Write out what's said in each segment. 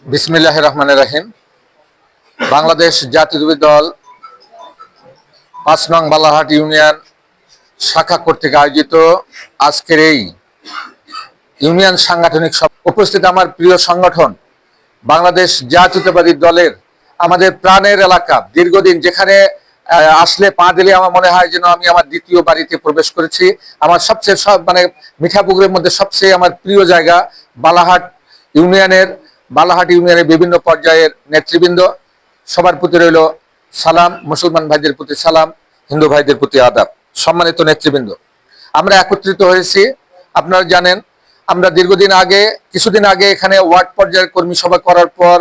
বিসমিল্লাহির রহমানির রহিম। বাংলাদেশ জাতীয়তাবাদী দল ৫ নং বালারহাট ইউনিয়ন শাখা কর্তৃক আয়োজিত আজকের এই ইউনিয়ন সাংগঠনিক সভা উপস্থিত আমার প্রিয় সংগঠন বাংলাদেশ জাতীয়তাবাদী দলের আমাদের প্রাণের এলাকা, দীর্ঘদিন যেখানে আসলে পা দিলে আমার মনে হয় যেন আমি আমার দ্বিতীয় বাড়িতে প্রবেশ করেছি। আমার সবচেয়ে মিঠাপুকুরের মধ্যে সবচেয়ে আমার প্রিয় জায়গা বালারহাট ইউনিয়নের বিভিন্ন পর্যায়ের নেতৃবৃন্দ, সবার প্রতি রইল সালাম। মুসলমান ভাইদের প্রতি সালাম, হিন্দু ভাইদের প্রতি আদাব। সম্মানিত নেতৃবৃন্দ, আমরা একত্রিত হয়েছি। আপনারা জানেন আমরা কিছুদিন আগে এখানে ওয়ার্ড পর্যায়ের কর্মী সভা করার পর,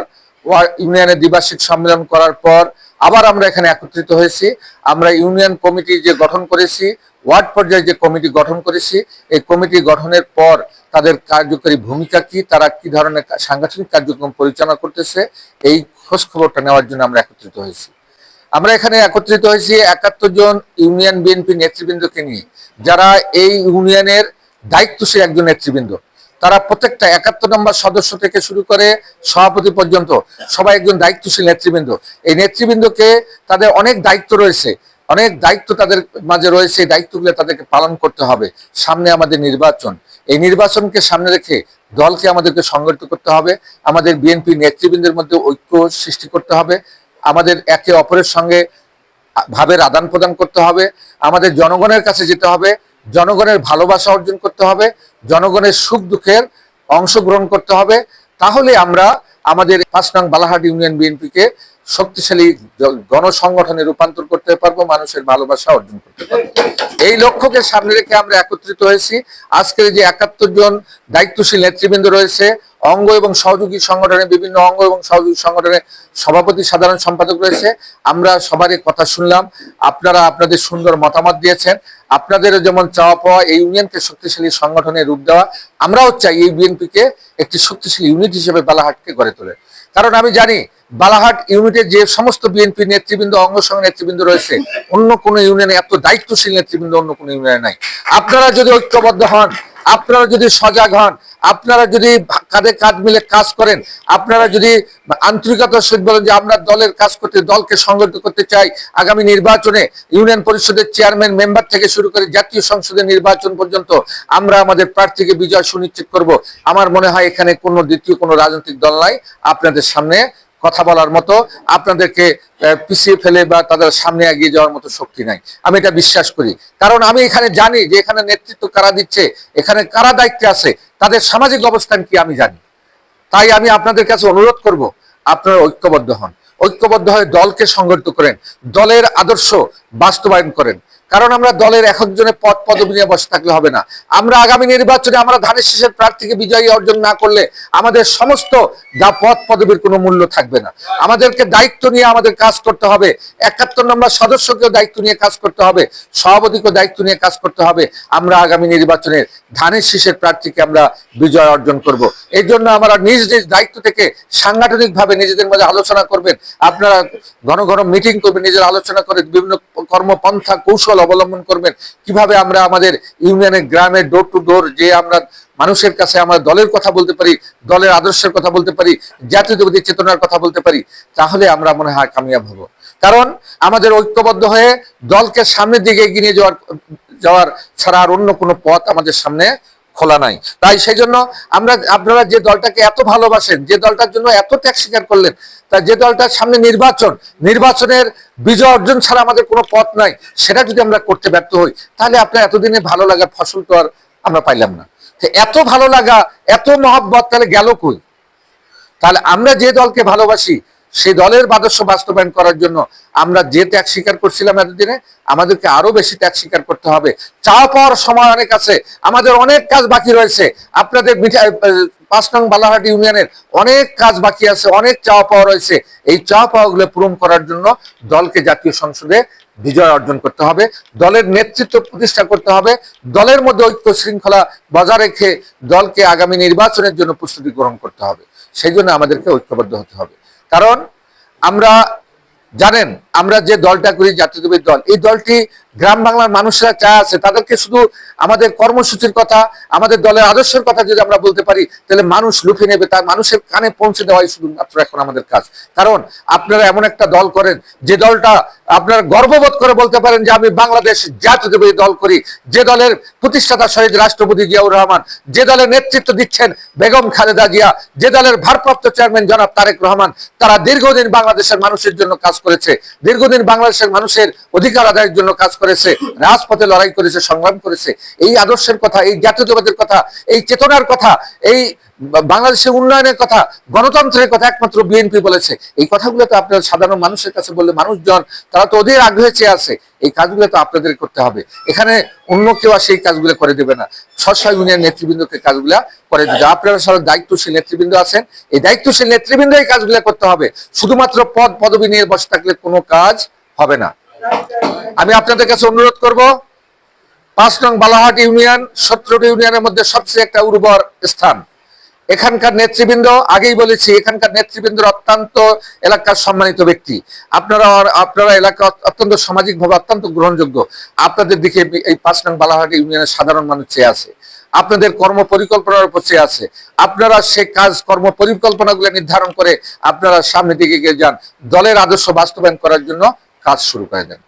ইউনিয়নের দ্বিবার্ষিক সম্মেলন করার পর আবার আমরা এখানে একত্রিত হয়েছি। আমরা ইউনিয়ন কমিটি যে গঠন করেছি, ওয়ার্ড পর্যায়ে যে কমিটি গঠন করেছি, এই কমিটি গঠনের পর তাদের কার্যকরী ভূমিকা কি, তারা কি ধরনের সাংগঠনিক কার্যক্রম পরিচালনা করতেছে, এই খোঁজ খবরটা নেওয়ার জন্য আমরা একত্রিত হয়েছি। আমরা এখানে একত্রিত হয়েছি ৭১ জন ইউনিয়ন বিএনপি নেতৃবৃন্দকে নিয়ে, যারা এই ইউনিয়নের দায়িত্বশীল একজন নেতৃবৃন্দ। তারা প্রত্যেকটা ৭১ নম্বর সদস্য থেকে শুরু করে সভাপতি পর্যন্ত সবাই একজন দায়িত্বশীল নেতৃবৃন্দ। এই নেতৃবৃন্দকে তাদের অনেক দায়িত্ব রয়েছে, অনেক দায়িত্ব তাদের মাঝে রয়েছে। এই দায়িত্বগুলো তাদেরকে পালন করতে হবে। সামনে আমাদের নির্বাচন, এই নির্বাচনকে সামনে রেখে দলকে আমাদেরকে সংগঠিত করতে হবে। আমাদের বিএনপি নেতৃবৃন্দের মধ্যে ঐক্য সৃষ্টি করতে হবে। আমাদের একে অপরের সঙ্গে ভাবের আদান প্রদান করতে হবে। আমাদের জনগণের কাছে যেতে হবে, জনগণের ভালোবাসা অর্জন করতে হবে, জনগণের সুখ দুঃখের অংশগ্রহণ করতে হবে। তাহলে আমরা আমাদের ৫ নং বালারহাট ইউনিয়ন বিএনপিকে শক্তিশালী গণসংগঠনে রূপান্তর করতে পারবো, মানুষের ভালোবাসা অর্জন করতে পারবো। এই লক্ষ্যকে সামনে রেখে আমরা একত্রিত হয়েছি। আজকের যে ৭১ জন দায়িত্বশীল নেতৃবৃন্দ রয়েছে, অঙ্গ এবং সহযোগী সংগঠনের বিভিন্ন অঙ্গ এবং সহযোগী সংগঠনের সভাপতি, সাধারণ সম্পাদক রয়েছে। আমরা সবারই কথা শুনলাম, আপনারা আপনাদের সুন্দর মতামত দিয়েছেন। আপনাদেরও যেমন চাওয়া পাওয়া এই ইউনিয়নকে শক্তিশালী সংগঠনের রূপ দেওয়া, আমরাও চাই এই বিএনপিকে একটি শক্তিশালী ইউনিট হিসেবে বালারহাটকে গড়ে তোলে। কারণ আমি জানি বালারহাট ইউনিটের যে সমস্ত বিএনপি নেতৃবৃন্দ, অঙ্গ সঙ্গ নেতৃবৃন্দ রয়েছে, অন্য কোনো ইউনিয়নে এত দায়িত্বশীল নেতৃবৃন্দ অন্য কোনো ইউনিয়নে নাই। আপনারা যদি ঐক্যবদ্ধ হন, আপনারা যদি সজাগ হন, আপনারা যদি কাঁধে কাঁধ মিলে কাজ করেন, আপনারা যদি আন্তরিকতার সহিত বলেন যে আমরা দলের কাজ করতে, দলকে সংগঠিত করতে চাই, আগামী নির্বাচনে ইউনিয়ন পরিষদের চেয়ারম্যান মেম্বার থেকে শুরু করে জাতীয় সংসদের নির্বাচন পর্যন্ত আমরা আমাদের প্রার্থীকে বিজয় সুনিশ্চিত করব, আমার মনে হয় এখানে কোনো দ্বিতীয় কোনো রাজনৈতিক দল নাই আপনাদের সামনে কথা বলার মতো, আপনাদেরকে পিছিয়ে ফেলে বা তাদের সামনে এগিয়ে যাওয়ার মতো শক্তি নাই। আমি এটা বিশ্বাস করি, কারণ আমি এখানে জানি যে এখানে নেতৃত্ব কারা দিচ্ছে, এখানে কারা দায়িত্বে আছে, তাদের সামাজিক অবস্থান কি আমি জানি। তাই আমি আপনাদের কাছে অনুরোধ করব, আপনারা ঐক্যবদ্ধ হন, ঐক্যবদ্ধ হয়ে দলকে সংগঠিত করেন, দলের আদর্শ বাস্তবায়ন করেন। কারণ আমরা দলের একজনের পদ পদবি নিয়ে বসে থাকলে হবে না। আমরা আগামী নির্বাচনে আমরা ধানের শীষের প্রার্থীকে বিজয়ী অর্জন না করলে আমাদের সমস্ত পদ পদবির কোনো মূল্য থাকবে না। আমাদেরকে দায়িত্ব নিয়ে আমাদের কাজ করতে হবে। ৭১ নম্বর সদস্যকেও দায়িত্ব নিয়ে কাজ করতে হবে, সভাপতিকেও দায়িত্ব নিয়ে কাজ করতে হবে। আমরা আগামী নির্বাচনে ধানের শীষের প্রার্থীকে আমরা বিজয় অর্জন করব। এই জন্য আমরা নিজ নিজ দায়িত্ব থেকে সাংগঠনিকভাবে নিজেদের মধ্যে আলোচনা করবেন। আপনারা ঘন ঘন মিটিং করবেন, নিজের আলোচনা করে বিভিন্ন কর্মপন্থা কৌশল অবলম্বন করবেন, কিভাবে আমরা আমাদের ইউনিয়নের গ্রামে ডোর টু ডোর যে আমরা মানুষের কাছে আমরা দলের কথা বলতে পারি, দলের আদর্শের কথা বলতে পারি, জাতীয়তাবাদী চেতনার কথা বলতে পারি, তাহলে আমরা মনে হয় কামিয়াব হব। কারণ আমাদের ঐক্যবদ্ধ হয়ে দলকে সামনের দিকে এগিয়ে নিয়ে যাওয়ার ছাড়া আর অন্য কোনো পথ আমাদের সামনে খোলা নাই। তাই সেই জন্য আপনারা যে দলটাকে এত ভালোবাসেন, যে দলটার জন্য এত ত্যাগ স্বীকার করলেন, তা যে দলটার সামনে নির্বাচনের বিজয় অর্জন ছাড়া আমাদের কোনো পথ নাই, সেটা যদি আমরা করতে ব্যর্থ হই, তাহলে আপনার এতদিনে ভালো লাগার ফসল তো আর আমরা পাইলাম না। এত ভালো লাগা, এত মহব্বত তাহলে গেল কই? তাহলে আমরা যে দলকে ভালোবাসি সেই দলের আদর্শ বাস্তবায়ন করার জন্য আমরা যে ত্যাগ স্বীকার করছিলাম এতদিনে, আমাদেরকে আরো বেশি ত্যাগ স্বীকার করতে হবে। চাওয়া পাওয়ার সময় অনেক আছে, আমাদের অনেক কাজ বাকি রয়েছে। আপনাদের ৫ নং বালারহাট ইউনিয়নের অনেক কাজ বাকি আছে, অনেক চাওয়া পাওয়া রয়েছে। এই চাওয়া পাওয়াগুলো পূরণ করার জন্য দলকে জাতীয় সংসদে বিজয় অর্জন করতে হবে, দলের নেতৃত্ব প্রতিষ্ঠা করতে হবে, দলের মধ্যে ঐক্য শৃঙ্খলা বজায় রেখে দলকে আগামী নির্বাচনের জন্য প্রস্তুতি গ্রহণ করতে হবে। সেই জন্য আমাদেরকে ঐক্যবদ্ধ হতে হবে। কারণ আমরা জানেন আমরা যে দলটা করি জাতীয়তাবাদী দল, এই দলটি গ্রাম বাংলার মানুষরা চা আছে, তাদেরকে শুধু আমাদের কর্মসূচির কথা, আমাদের দলের আদর্শের কথা যদি আমরা বলতে পারি, তাহলে মানুষ লুফে নেবে, তার মানুষের কানে পৌঁছে দেওয়াই শুধুমাত্র এখন আমাদের কাজ। কারণ আপনারা এমন একটা দল করেন যে দলটা আপনারা গর্ববোধ করে বলতে পারেন যে আমি বাংলাদেশ জাতীয়তাবাদী দল করি, যে দলের প্রতিষ্ঠাতা শহীদ রাষ্ট্রপতি জিয়াউর রহমান, যে দলের নেতৃত্ব দিচ্ছেন বেগম খালেদা জিয়া, যে দলের ভারপ্রাপ্ত চেয়ারম্যান জনাব তারেক রহমান, তারা দীর্ঘদিন বাংলাদেশের মানুষের জন্য কাজ করেছে, দীর্ঘদিন বাংলাদেশের মানুষের অধিকার আদায়ের জন্য কাজ করেছে, রাজপথে লড়াই করেছে, সংগ্রাম করেছে। এই আদর্শের কথা, এই জাতীয়তাবাদের কথা, এই চেতনার কথা, এই বাংলাদেশের উন্নয়নের কথা, গণতন্ত্রের কথা একমাত্র বিএনপি বলেছে। এই কথাগুলো তো আপনার সাধারণ মানুষের কাছে বললে মানুষজন তারা তো ওদের আগ্রহে চেয়ে আছে। এই কাজগুলো তো আপনাদের করতে হবে, এখানে অন্য কেউ আর সেই কাজগুলো করে দেবে না। স্ব ইউনিয়ন নেতৃবৃন্দকে কাজগুলা করে দিতে, আপনারা সব দায়িত্বশীল নেতৃবৃন্দ আছেন, এই দায়িত্বশীল নেতৃবৃন্দ এই কাজগুলো করতে হবে। শুধুমাত্র পদ পদবি নিয়ে বসে থাকলে কোনো কাজ হবে না। আমি আপনাদের কাছে অনুরোধ করব, 5 নং বালাহাট ইউনিয়ন 17টি ইউনিয়নের মধ্যে সবচেয়ে একটা উর্বর স্থান। এখানকার নেতৃবৃন্দ, আগেই বলেছি, এখানকার নেতৃবৃন্দ অত্যন্ত এলাকার সম্মানিত ব্যক্তি। আপনারা এলাকা অত্যন্ত সামাজিকভাবে অত্যন্ত গ্রহণযোগ্য। আপনাদের দিকে এই 5 নং বালাহাট ইউনিয়নের সাধারণ মানুষ চেয়ে আছে, আপনাদের কর্ম পরিকল্পনার উপর চেয়ে আছে। আপনারা সে কাজ কর্ম পরিকল্পনাগুলো নির্ধারণ করে আপনারা সামনের দিকে এগিয়ে যান, দলের আদর্শ বাস্তবায়ন করার জন্য কাজ শুরু করে দেন।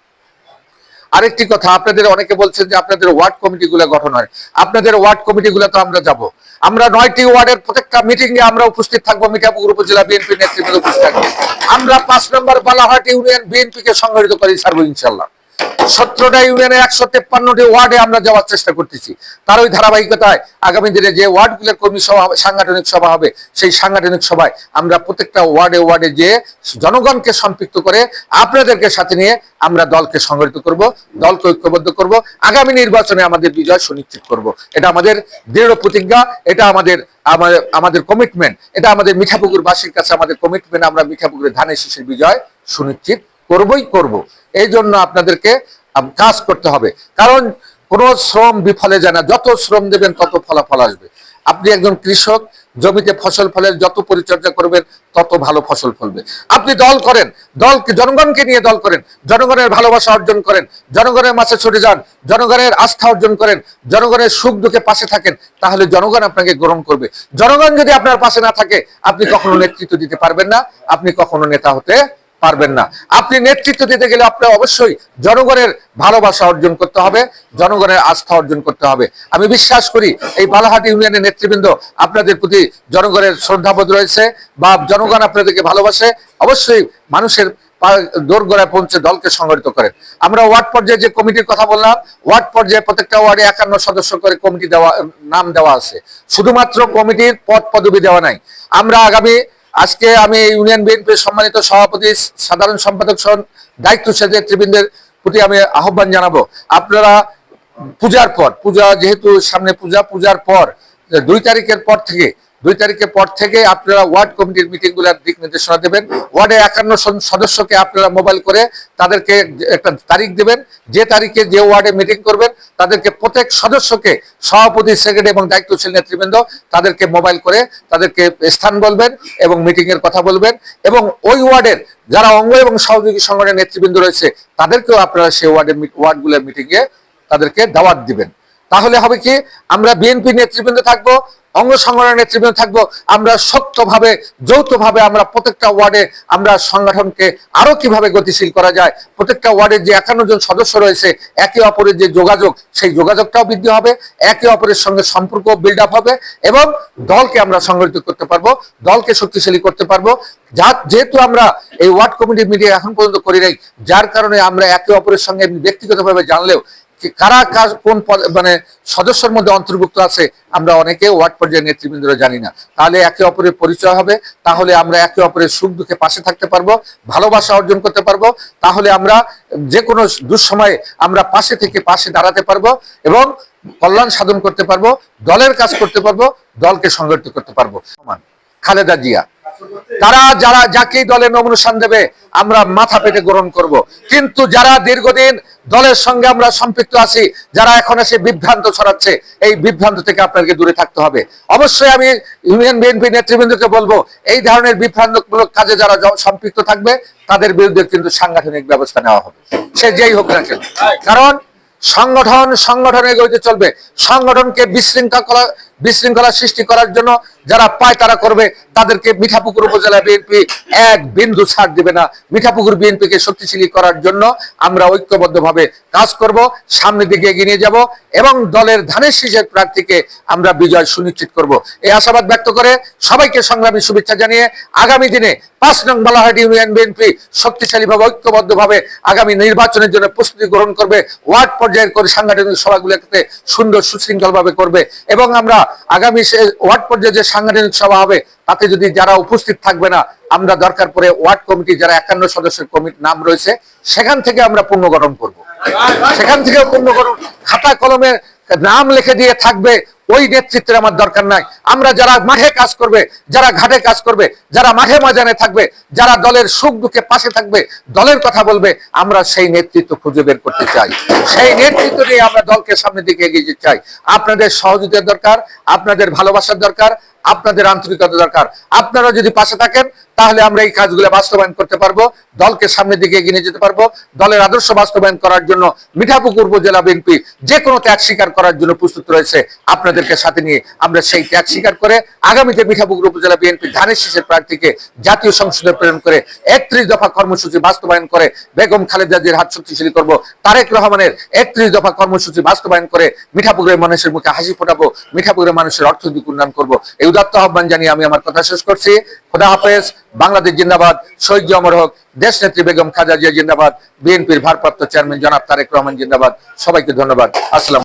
আরেকটি কথা, আপনাদের অনেকে বলছেন যে আপনাদের ওয়ার্ড কমিটি গুলো গঠন হয়, আপনাদের ওয়ার্ড কমিটি গুলো তো আমরা যাব, আমরা 9টি ওয়ার্ডের প্রত্যেকটা মিটিং এ আমরা উপস্থিত থাকবো, মিঠাপুকুর উপজেলা বিএনপি নেতৃত্বে উপস্থিত থাকবো। আমরা 5 নম্বর বালাহাট ইউনিয়ন বিএনপি কে সংগঠিত করে ছাড়বো ইনশাল্লাহ। 17টা ইউনিয়নে 153টি ওয়ার্ডে আমরা যাওয়ার চেষ্টা করতেছি। তার ওই ধারাবাহিকতায় আগামী দিনে যে ওয়ার্ডগুলোর কর্মী সভা, সাংগঠনিক সভা হবে, সেই সাংগঠনিক সভায় আমরা প্রত্যেকটা ওয়ার্ডে ওয়ার্ডে যে জনগণকে সম্পৃক্ত করে আপনাদেরকে সাথে নিয়ে আমরা দলকে সংগঠিত করব, দলকে ঐক্যবদ্ধ করব, আগামী নির্বাচনে আমাদের বিজয় সুনিশ্চিত করব। এটা আমাদের দৃঢ় প্রতিজ্ঞা, এটা আমাদের কমিটমেন্ট, এটা আমাদের মিঠাপুকুরবাসীর কাছে আমাদের কমিটমেন্ট। আমরা মিঠাপুকুরের ধানের শীষের বিজয় সুনিশ্চিত করবই করব। এই জন্য আপনাদেরকে কাজ করতে হবে, কারণ কোনো শ্রম বিফলে যায় না, যত শ্রম দেবেন তত ফলাফল আসবে। আপনি একজন কৃষক, জমিতে ফসল ফলের যত পরিচর্যা করবেন তত ভালো ফসল ফলবে। আপনি দল করেন, দলকে জনগণকে নিয়ে দল করেন, জনগণের ভালোবাসা অর্জন করেন, জনগণের মাঝে ছুটে যান, জনগণের আস্থা অর্জন করেন, জনগণের সুখ দুঃখে পাশে থাকেন, তাহলে জনগণ আপনাকে গ্রহণ করবে। জনগণ যদি আপনার পাশে না থাকে, আপনি কখনো নেতৃত্ব দিতে পারবেন না, আপনি কখনো নেতা হতে পারবেন না। আপনি নেতৃত্ব দিতে গেলে আপনার অবশ্যই জনগণের ভালোবাসা অর্জন করতে হবে, জনগণের আস্থা অর্জন করতে হবে। আমি বিশ্বাস করি এই বালাহাট ইউনিয়নের নেতৃবৃন্দ আপনাদের প্রতি জনগণের শ্রদ্ধাবোধ রয়েছে, বা জনগণ আপনাদেরকে ভালোবাসে। অবশ্যই মানুষের দোরগোড়ায় পৌঁছে দলকে সংগঠিত করেন। আমরা ওয়ার্ড পর্যায়ে যে কমিটির কথা বললাম, ওয়ার্ড পর্যায়ে প্রত্যেকটা ওয়ার্ডে 51 সদস্য করে কমিটি নাম দেওয়া আছে। শুধুমাত্র কমিটির পদ পদবি দেওয়া নাই। আমরা আজকে আমি ইউনিয়ন বিএনপির সম্মানিত সভাপতি, সাধারণ সম্পাদক সহ দায়িত্বশীল নেতৃবৃন্দের প্রতি আমি আহ্বান জানাবো, আপনারা পূজা যেহেতু সামনে পূজার পর 2 তারিখের পর থেকে আপনারা ওয়ার্ড কমিটির মিটিং গুলার দিক নির্দেশনা দেবেন। ওয়ার্ডে 51 সদস্যকে আপনারা মোবাইল করে তাদেরকে একটা তারিখ দেবেন, যে তারিখে যে ওয়ার্ডে মিটিং করবেন তাদেরকে প্রত্যেক সদস্যকে, সভাপতি, সেক্রেটারি এবং দায়িত্বশীল নেতৃবৃন্দ তাদেরকে মোবাইল করে তাদেরকে স্থান বলবেন এবং মিটিং এর কথা বলবেন। এবং ওই ওয়ার্ডের যারা অঙ্গ এবং সহযোগী সংগঠনের নেতৃবৃন্দ রয়েছে তাদেরকেও আপনারা সেই ওয়ার্ডগুলোর মিটিং এ তাদেরকে দাওয়াত দিবেন। তাহলে হবে কি, আমরা বিএনপি নেতৃবৃন্দ থাকবো, অঙ্গ সংগঠনের নেতৃবৃন্দ থাকবো, আমরা শক্তভাবে যৌথভাবে আমরা প্রত্যেকটা ওয়ার্ডে আমরা সংগঠনকে আরো কিভাবে গতিশীল করা যায়, প্রত্যেকটা ওয়ার্ডের যে 51 জন সদস্য রয়েছে একে অপরের যে যোগাযোগ, সেই যোগাযোগটাও বৃদ্ধি হবে, একে অপরের সঙ্গে সম্পর্ক বিল্ড আপ হবে, এবং দলকে আমরা সংগঠিত করতে পারবো, দলকে শক্তিশালী করতে পারবো। যেহেতু আমরা এই ওয়ার্ড কমিটির মিটিং এখন পর্যন্ত করি নাই, যার কারণে আমরা একে অপরের সঙ্গে ব্যক্তিগতভাবে জানলেও কারা কোন সদস্যের মধ্যে অন্তর্ভুক্ত আছে আমরা অনেকে ওয়ার্ড পর্যায়ের নেতৃবৃন্দরা জানি না। তাহলে একে অপরের পরিচয় হবে, তাহলে আমরা একে অপরের সুখ দুঃখে পাশে থাকতে পারবো, ভালোবাসা অর্জন করতে পারবো। তাহলে আমরা যে কোনো দুঃসময়ে আমরা পাশে থেকে পাশে দাঁড়াতে পারবো এবং কল্যাণ সাধন করতে পারবো, দলের কাজ করতে পারবো, দলকে সংগঠিত করতে পারবো। খালেদা জিয়া, তারা যারা যাকেই দলে নমিনেশন দেবে আমরা মাথা পেতে গ্রহণ করব। কিন্তু যারা দীর্ঘদিন দলের সঙ্গে আমরা সম্পৃক্ত আছি, যারা এখন এসে বিভ্রান্ত ছড়াচ্ছে, এই বিভ্রান্ত থেকে আপনাকে দূরে থাকতে হবে। অবশ্যই আমি ইউনিয়ন বিএনপি নেতৃবৃন্দকে বলবো, এই ধরনের বিভ্রান্তমূলক কাজে যারা সম্পৃক্ত থাকবে তাদের বিরুদ্ধে কিন্তু সাংগঠনিক ব্যবস্থা নেওয়া হবে, সে যেই হোক না কেন। কারণ সংগঠন এগোতে চলবে। সংগঠনকে বিশৃঙ্খলা সৃষ্টি করার জন্য যারা পায় তারা করবে। তাদেরকে মিঠাপুকুর উপজেলা বিএনপি এক বিন্দু ছাড় দিবে না। মিঠাপুকুর বিএনপিকে শক্তিশালী করার জন্য আমরা ঐক্যবদ্ধভাবে কাজ করব, সামনের দিকে এগিয়ে নিয়ে যাব এবং দলের ধানের শীষের প্রার্থীকে আমরা বিজয় সুনিশ্চিত করব। এই আশাবাদ ব্যক্ত করে সবাইকে সংগ্রামী শুভেচ্ছা জানিয়ে আগামী দিনে ৫ নং বালাহাট ইউনিয়ন বিএনপি শক্তিশালীভাবে ঐক্যবদ্ধভাবে আগামী নির্বাচনের জন্য প্রস্তুতি গ্রহণ করবে। ওয়ার্ড পর্যায়ের করে সাংগঠনিক সভাগুলোকে সুন্দর সুশৃঙ্খলভাবে করবে এবং আমরা আগামী ওয়ার্ড পর্যায়ে যে সাংগঠনিক সভা হবে তাতে যদি যারা উপস্থিত থাকবে না, আমরা দরকার পড়ে ওয়ার্ড কমিটি যারা ৫১ সদস্যের কমিটির নাম রয়েছে সেখান থেকে আমরা পুনর্গঠন করব। সেখান থেকে পুনর্গঠন, খাতা কলমে নাম লিখে দিয়ে থাকবে ওই নেতৃত্বের আমার দরকার নাই। আমরা যারা মাঠে কাজ করবে, যারা ঘাটে কাজ করবে, যারা মাঠে ময়দানে থাকবে, যারা দলের সুখ দুঃখে পাশে থাকবে, দলের কথা বলবে, আমরা সেই নেতৃত্ব খুঁজে বের করতে চাই। সেই নেতৃত্ব নিয়ে আমরা দলকে সামনের দিকে এগিয়ে যেতে চাই। আপনাদের সহযোগিতার দরকার, আপনাদের ভালোবাসার দরকার, আপনাদের আন্তরিকতা দরকার। আপনারা যদি পাশে থাকেন তাহলে আমরা এই কাজগুলো বাস্তবায়ন করতে পারবো, দলকে সামনের দিকে এগিয়ে নিয়ে যেতে পারবো। দলের আদর্শ বাস্তবায়ন করার জন্য মিঠাপুকুর উপজেলা বিএনপি যে কোনো ত্যাগ স্বীকার করার জন্য প্রস্তুত রয়েছে। আপনাদেরকে সাথে নিয়ে আমরা সেই ত্যাগ স্বীকার করে আগামীতে মিঠাপুকুর উপজেলা বিএনপি ধানের শীষের প্রার্থীকে জাতীয় সংসদে প্রেরণ করে ৩১ দফা কর্মসূচি বাস্তবায়ন করে বেগম খালেদা জিয়ার হাত শক্তিশালী করবো। তারেক রহমানের ৩১ দফা কর্মসূচি বাস্তবায়ন করে মিঠাপুকুরের মানুষের মুখে হাসি ফোটাবো, মিঠাপুকুরের মানুষের অর্থনৈতিক উন্নয়ন করবো। এই উদাত্ত আহ্বান জানিয়ে আমি আমার কথা শেষ করছি। খোদা হাফেজ। বাংলাদেশ জিন্দাবাদ। শহীদ অমর হোক। দেশ নেত্রী বেগম খালেদা জিয়া জিন্দাবাদ। বিএনপির ভারপ্রাপ্ত চেয়ারম্যান জনাব তারেক রহমান জিন্দাবাদ। সবাইকে ধন্যবাদ। আসসালাম।